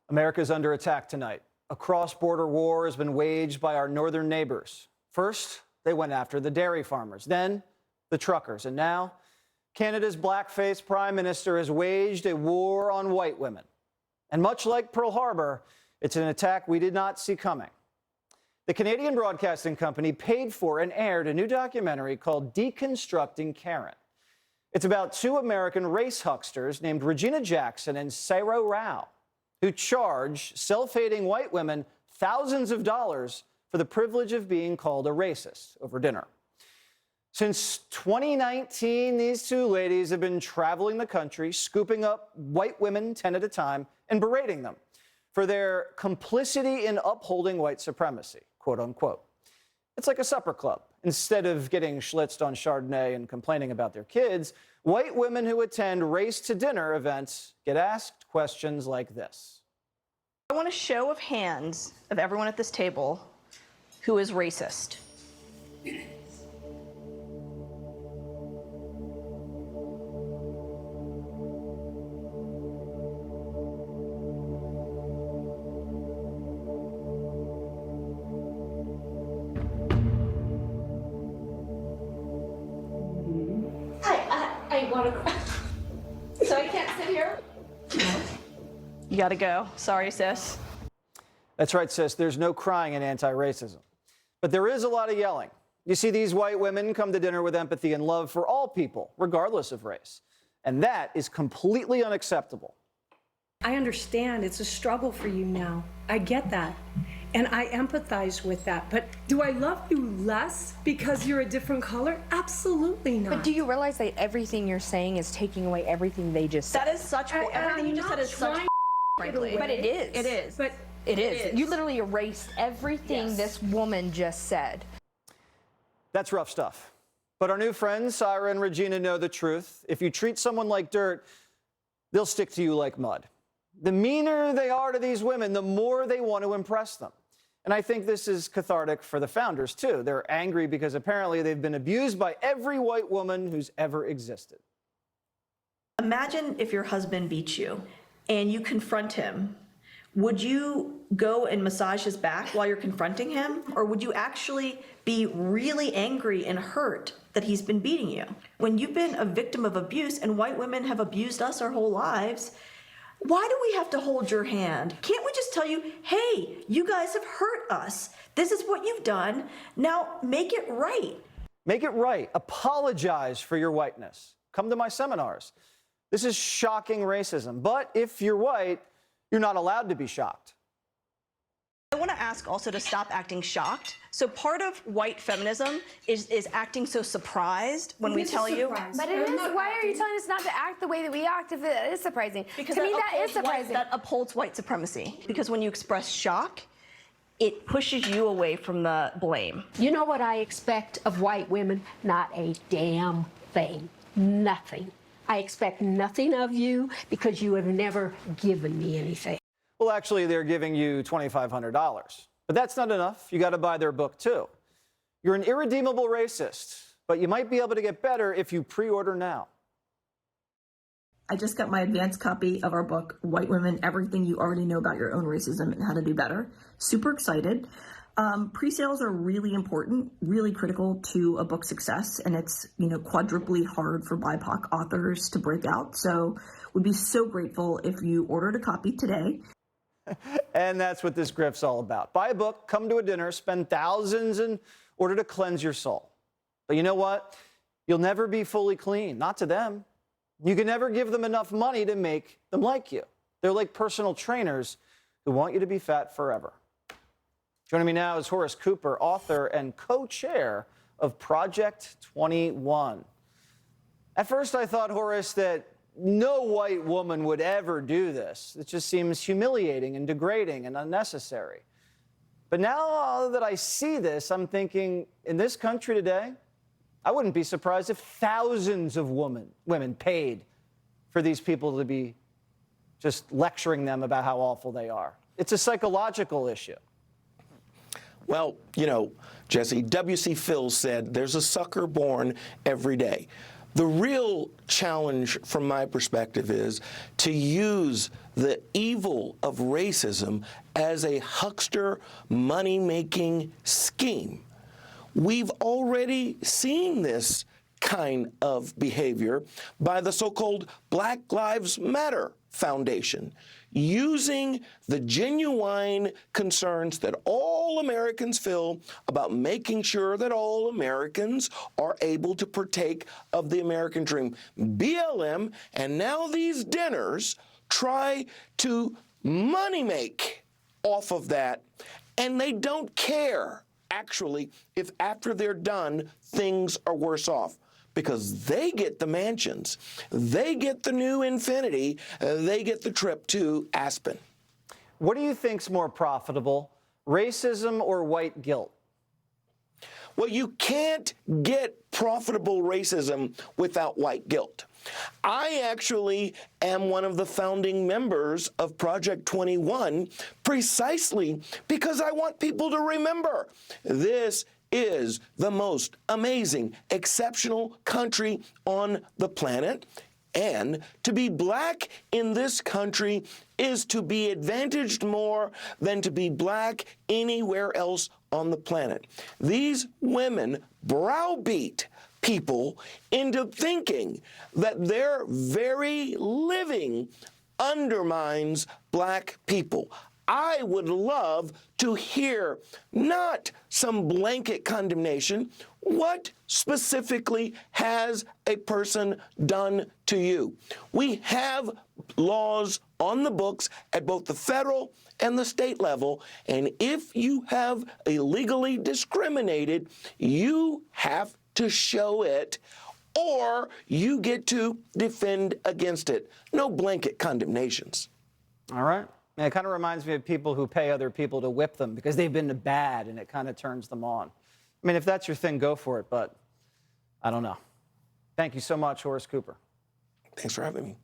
America's under attack tonight. A cross-border war has been waged by our northern neighbors. First, they went after the dairy farmers, then the truckers, and now Canada's blackface prime minister has waged a war on white women. And much like Pearl Harbor, it's an attack we did not see coming. The Canadian Broadcasting Company paid for and aired a new documentary called Deconstructing Karen. It's about two American race hucksters named Regina Jackson and Sarah Rao, who charge self-hating white women thousands of dollars for the privilege of being called a racist over dinner. Since 2019, these two ladies have been traveling the country, scooping up white women 10 at a time and berating them for their complicity in upholding white supremacy, quote unquote. It's like a supper club. Instead of getting schlitzed on Chardonnay and complaining about their kids, white women who attend race to dinner events get asked questions like this. I want a show of hands of everyone at this table who is racist. I want to. So I can't sit here? You gotta go. Sorry, sis. That's right, sis. There's no crying in anti-racism. But there is a lot of yelling. You see, these white women come to dinner with empathy and love for all people, regardless of race. And that is completely unacceptable. I understand it's a struggle for you now. I get that. And I empathize with that. But do I love you less because you're a different color? Absolutely not. But do you realize that everything you're saying is taking away everything they just said? That is such, everything you just said is such, frankly. But it is. It is. But it is. You literally erased everything this woman just said. That's rough stuff. But our new friends, Sarah and Regina, know the truth. If you treat someone like dirt, they'll stick to you like mud. The meaner they are to these women, the more they want to impress them. And I think this is cathartic for the founders, too. They're angry because apparently they've been abused by every white woman who's ever existed. Imagine if your husband beats you and you confront him. Would you go and massage his back while you're confronting him? Or would you actually be really angry and hurt that he's been beating you? When you've been a victim of abuse, and white women have abused us our whole lives, why do we have to hold your hand? Can't we just tell you, hey, you guys have hurt us. This is what you've done. Now make it right. Make it right. Apologize for your whiteness. Come to my seminars. This is shocking racism. But if you're white, you're not allowed to be shocked. I want to ask also to stop acting shocked. So part of white feminism is acting so surprised when we tell you. But it is. Why are you telling us not to act the way that we act if it is surprising? Because to me, that is surprising. That upholds white supremacy. Because when you express shock, it pushes you away from the blame. You know what I expect of white women? Not a damn thing. Nothing. I expect nothing of you because you have never given me anything. Well, actually, they're giving you $2,500. But that's not enough. You got to buy their book, too. You're an irredeemable racist, but you might be able to get better if you pre-order now. I just got my advanced copy of our book, White Women, Everything You Already Know About Your Own Racism and How to Do Better. Super excited. Pre-sales are really important, really critical to a book success, and it's, quadruply hard for BIPOC authors to break out. So we'd be so grateful if you ordered a copy today. And that's what this grift's all about. Buy a book, come to a dinner, spend thousands in order to cleanse your soul. But you know what? You'll never be fully clean, not to them. You can never give them enough money to make them like you. They're like personal trainers who want you to be fat forever. Joining me now is Horace Cooper, author and co-chair of Project 21. At first I thought, Horace, that no white woman would ever do this. It just seems humiliating and degrading and unnecessary. But now that I see this, I'm thinking, in this country today, I wouldn't be surprised if thousands of women paid for these people to be just lecturing them about how awful they are. It's a psychological issue. Well, Jesse, W.C. Fields said there's a sucker born every day. The real challenge from my perspective is to use the evil of racism as a huckster money-making scheme. We've already seen this kind of behavior by the so-called Black Lives Matter Foundation, using the genuine concerns that all Americans feel about making sure that all Americans are able to partake of the American dream. BLM and now these dinners try to money make off of that, and they don't care, actually, if after they're done, things are worse off. Because they get the mansions, they get the new Infinity, they get the trip to Aspen. What do you think's more profitable, racism or white guilt? Well, you can't get profitable racism without white guilt. I actually am one of the founding members of Project 21 precisely because I want people to remember this is the most amazing, exceptional country on the planet. And to be black in this country is to be advantaged more than to be black anywhere else on the planet. These women browbeat people into thinking that their very living undermines black people. I would love to hear not some blanket condemnation. What specifically has a person done to you? We have laws on the books at both the federal and the state level, and if you have illegally discriminated, you have to show it, or you get to defend against it. No blanket condemnations. All right. And it kind of reminds me of people who pay other people to whip them because they've been bad and it kind of turns them on. I mean, if that's your thing, go for it, but I don't know. Thank you so much, Horace Cooper. Thanks for having me.